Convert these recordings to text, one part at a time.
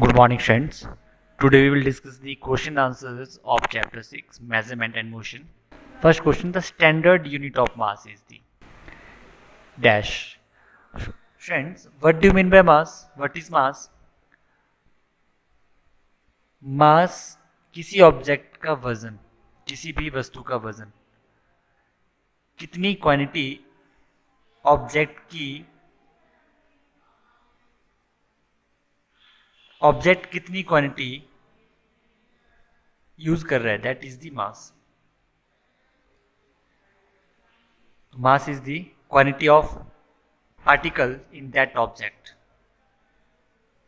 Good morning, friends. Today we will discuss the question answers of chapter 6 Measurement and Motion. First question: the standard unit of mass is the dash. Friends, what do you mean by mass? What is mass? मास किसी object का वजन, किसी भी वस्तु का वजन, कितनी quantity object कितनी क्वांटिटी यूज कर रहा है, that is the mass. Mass is the quantity of particle in that object.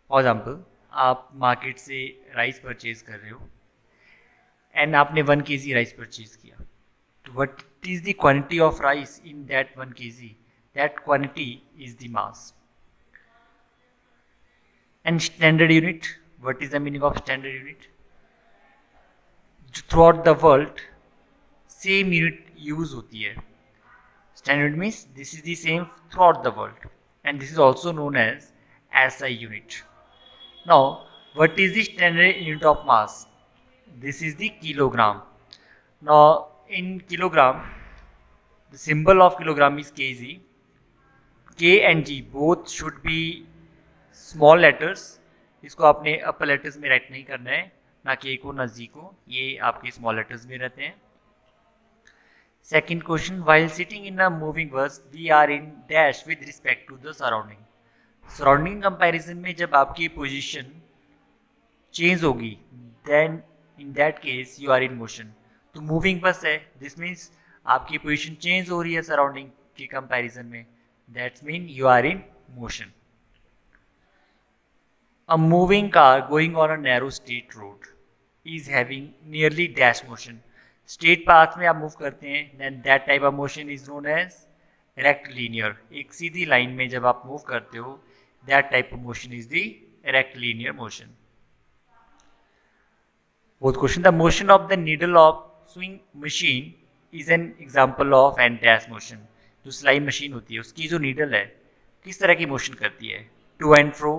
For example, आप मार्केट से राइस परचेज कर रहे हो एंड आपने 1 kg राइस परचेज किया. तो what is the quantity of rice in that 1 kg? That quantity is the mass. And standard unit, what is the meaning of standard unit? Throughout the world same unit use होती है. Standard means this is the same throughout the world and this is also known as SI unit. Now, what is the standard unit of mass? This is the kilogram. Now, in kilogram, the symbol of kilogram is kg. K and G both should be small letters. इसको आपने upper letters में write नहीं करना है, ना K को ना G को, ये आपके small letters में रहते हैं. Second question: while sitting in a moving bus, we are in dash with respect to the surrounding. Surrounding comparison में जब आपकी पोजीशन चेंज होगी, then in that case you are in motion. तो moving bus है, this means आपकी position change हो रही है सराउंडिंग के कंपैरिजन में, that's mean you are in motion. A moving car going on a narrow straight road is having nearly dash motion. Straight path में आप मूव करते हैं, then that type of motion is known as rectilinear. एक सीधी line में जब आप move करते हो, that type of motion is the rectilinear motion. Fourth question: the motion of the needle of sewing machine is an example of and dash motion. जो सिलाई machine होती है उसकी जो नीडल है किस तरह की मोशन करती है? टू एंड फ्रो,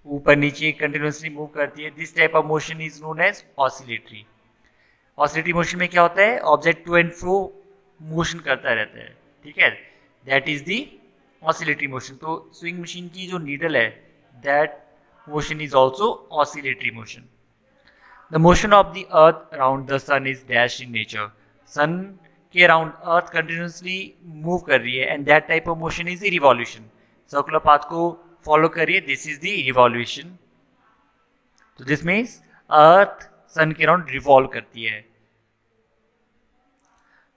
ऊपर नीचे कंटिन्यूसली मूव करती है. This type of motion is known as oscillatory. Oscillatory motion में क्या होता है? Object to and fro motion करता रहता है, ठीक है, that is the oscillatory motion. तो स्विंग मशीन की जो नीडल है, that motion is also oscillatory motion. The motion of the earth around the sun is dash in nature. Sun के अराउंड अर्थ कंटिन्यूसली मूव कर रही है and that type of motion is the revolution. Circular path को follow करिए, this is the revolution. तो this means earth sun के around revolve करती है.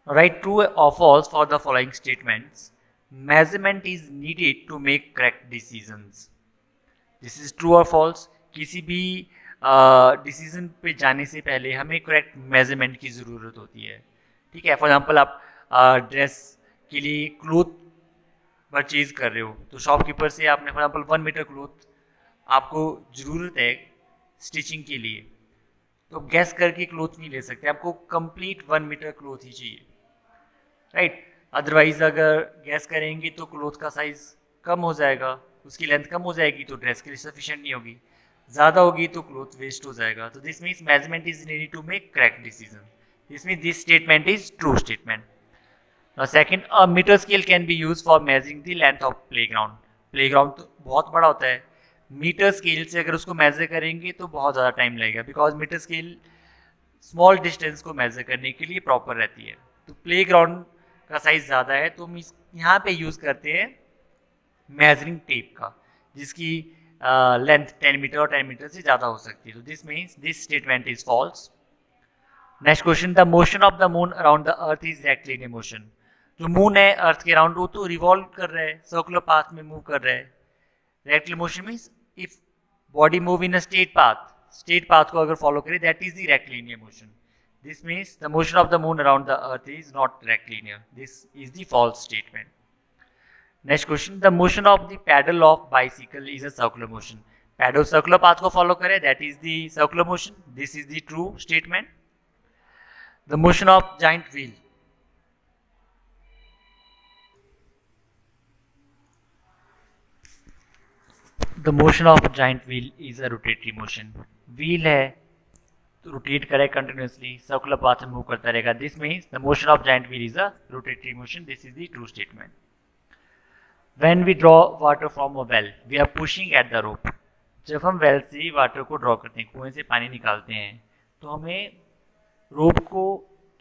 राइट ट्रू और false for the following statements. Measurement is needed to make correct decisions. This is true or false? किसी भी decision पे जाने से पहले हमें करेक्ट मेजरमेंट की ज़रूरत होती है, ठीक है. फॉर एग्जांपल, आप ड्रेस के लिए क्लोथ परचेज कर रहे हो, तो शॉपकीपर से आपने फॉर एग्जांपल 1 मीटर क्लोथ आपको ज़रूरत है स्टिचिंग के लिए, तो गैस करके क्लोथ नहीं ले सकते, आपको कंप्लीट 1 मीटर क्लोथ ही चाहिए, राइट. अदरवाइज अगर गैस करेंगे तो क्लोथ का साइज कम हो जाएगा, उसकी लेंथ कम हो जाएगी, तो ड्रेस के लिए सफिशिएंट नहीं होगी, ज़्यादा होगी तो क्लोथ वेस्ट हो जाएगा. तो this means measurement is needed to make correct decision. This means this statement is true statement. Now second, a meter scale can be use for measuring the length of playground. Playground तो बहुत बड़ा होता है, metre scale से अगर उसको major करेंगे तो बहुत ज़्यादा टाइम लगेगा, because meter scale small distance को मेजर करने के लिए प्रॉपर रहती है. तो प्लेग्राउंड का साइज ज़्यादा है, तो हम यहाँ पे यूज़ करते हैं मेजरिंग टेप का, जिसकी लेंथ 10 मीटर और 10 मीटर से ज़्यादा हो सकती है. तो this means this statement is false. Next question: the motion of the moon around the earth is rectilinear motion. जो मून है अर्थ के अराउंड, वो तो रिवॉल्व कर रहा है, सर्कुलर पाथ में मूव कर रहा है. Rectilinear motion means if body move in a straight path को अगर फॉलो करे, that is the rectilinear motion. This means the motion of the moon around the earth is not rectilinear. This is the false statement. Next question: the motion of the pedal of bicycle is a circular motion. Pedal circular path को follow करे, that is the circular motion. This is the true statement. The motion of giant wheel. The motion of giant wheel is a rotatory motion. Wheel है rotate करे continuously, circular path में move करता रहेगा. This means the motion of giant wheel is a rotatory motion. This is the true statement. When we draw water from a well we are pushing at the rope. जब हम well से water को draw करते हैं, कुएं से पानी निकालते हैं, तो हमें रोप को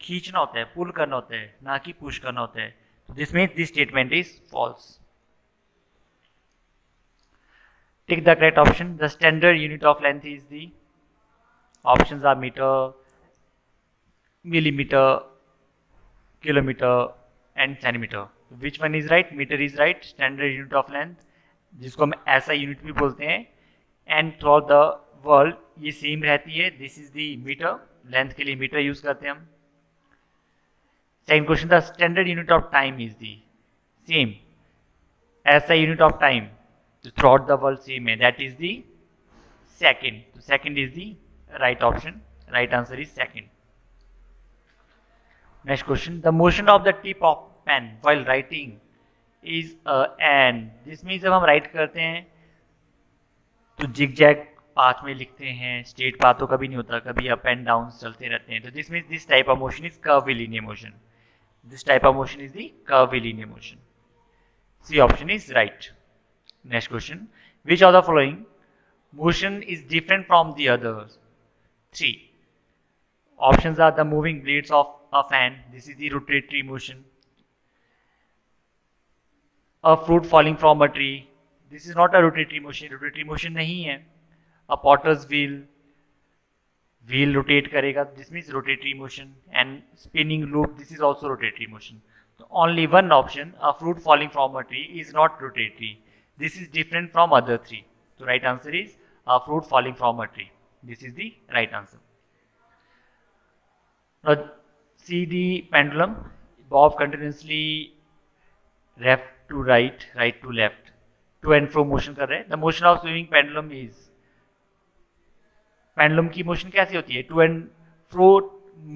खींचना होता है, पुल करना होता है, ना कि पुश करना होता है. तो this means this statement is false. Tick the correct option. The standard unit of length is the options are meter, millimeter, kilometer and centimeter. Which one is right? Meter is right. Standard unit of length, जिसको हम SI unit भी बोलते हैं, and through the world ये same रहती है. This is the meter. Length के लिए मीटर यूज करते हैं हम. Second question, the standard unit of time is the same. SI unit of time throughout the world same है, that is the second. तो second is the right option. Right answer is second. Next question, the motion of the tip of pen while writing is an. This means जब हम right करते हैं तो zigzag path में लिखते हैं, straight path तो कभी नहीं होता, कभी अप एंड डाउन चलते रहते हैं. तो this means this type of motion is curvilinear motion. This type of motion is the curvilinear motion. C option is right. Next question, which of the following motion is different from the others? 3. Options are the moving blades of a fan. This is the rotatory motion. A fruit falling from a tree. This is not a rotatory motion. Rotatory motion नहीं है. A potter's wheel. Wheel rotate करेगा. This means rotatory motion. And spinning loop. This is also rotatory motion. So only one option. A fruit falling from a tree is not rotatory. This is different from other three. So right answer is a fruit falling from a tree. This is the right answer. Now see the pendulum. Bob continuously left to right, right to left, to and fro motion कर रहे हैं. The motion of swinging pendulum is, pendulum की motion कैसी होती है? To and fro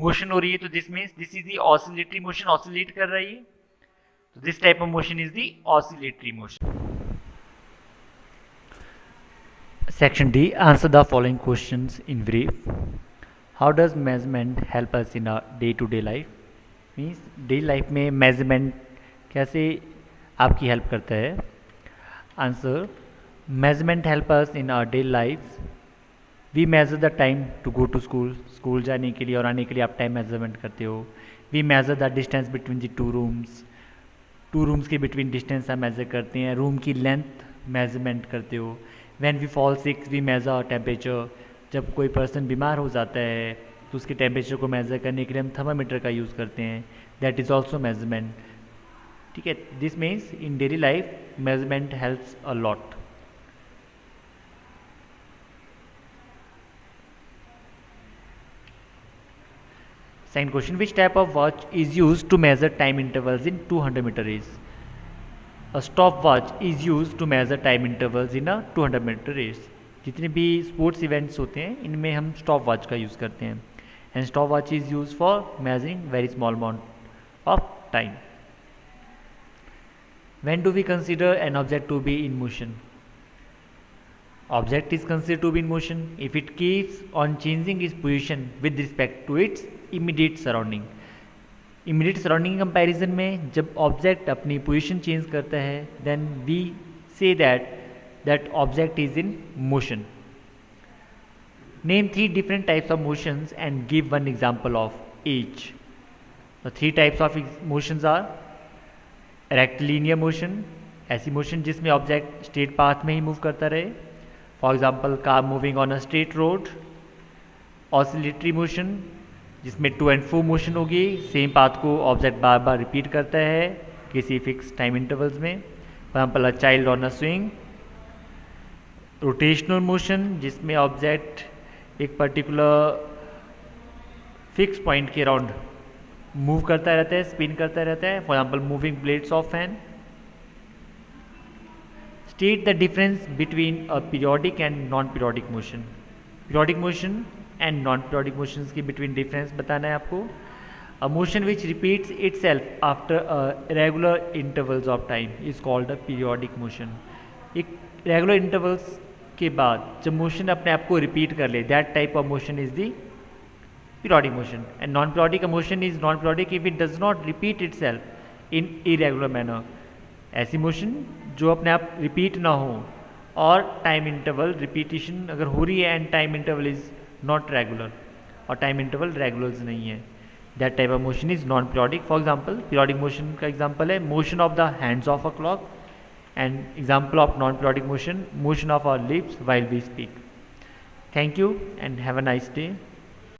motion हो रही है, तो this means this is the oscillatory motion. Oscillate कर रही है, so this type of motion is the oscillatory motion. Section D. Answer the following questions in brief. How does measurement help us in our day-to-day life? Means daily life में measurement कैसे आपकी help करता है? Answer. Measurement help us in our daily lives. We measure the time to go to school. School जाने के लिए और आने के लिए आप time measurement करते हो. We measure the distance between the two rooms. Two rooms के between distance आप measure करते हैं. Room की length measurement करते हो. When we fall sick, we measure our temperature. जब कोई पर्सन बीमार हो जाता है तो उसके टेम्परेचर को मेज़र करने के लिए हम थर्मामीटर का यूज़ करते हैं. That is also measurement. ठीक है. This means in daily life measurement helps a lot. Second question, which type of watch is use to measure time intervals in 200 meter race? A stopwatch is used to measure time intervals in a 200 meter race. जितने भी sports events होते हैं इनमें हम stop watch का use करते हैं. And stop watch is use for measuring very small amount of time. When do we consider an object to be in motion? Object is considered to be in motion if it keeps on changing its position with respect to its immediate surrounding. Immediate surrounding comparison में जब object अपनी position change करता है then we say that object is in motion. Name 3 different types of motions and give one example of each. The 3 types of motions are rectilinear motion, ऐसी motion जिसमें object straight path में ही move करता रहे. For example car moving on a straight road. Oscillatory motion जिसमें to and fro motion होगी, same path को object बार बार repeat करता है किसी फिक्स टाइम इंटरवल्स में. For example a child on a swing. Rotational motion जिसमें ऑब्जेक्ट एक particular fix point के अराउंड मूव करता रहता है, स्पिन करता रहता है. For example moving blades of fan. State the difference between a periodic and non periodic motion. Periodic motion and non periodic motions के बिटवीन डिफरेंस बताना है आपको. A motion which repeats itself after a regular intervals of time is called a periodic motion. एक regular intervals के बाद जब motion अपने आप को रिपीट कर ले, that type of motion is the periodic motion. And non-periodic motion is non-periodic if it does not repeat itself in irregular manner. ऐसी मोशन जो अपने आप रिपीट ना हो और टाइम इंटरवल रिपीटिशन अगर हो रही है and time interval is not regular और टाइम इंटरवल रेगुलर्स नहीं है, that type of motion is non periodic. For example periodic motion का एग्जांपल है motion of the hands of a clock and example of non periodic motion, motion of our lips while we speak. Thank you and have a nice day.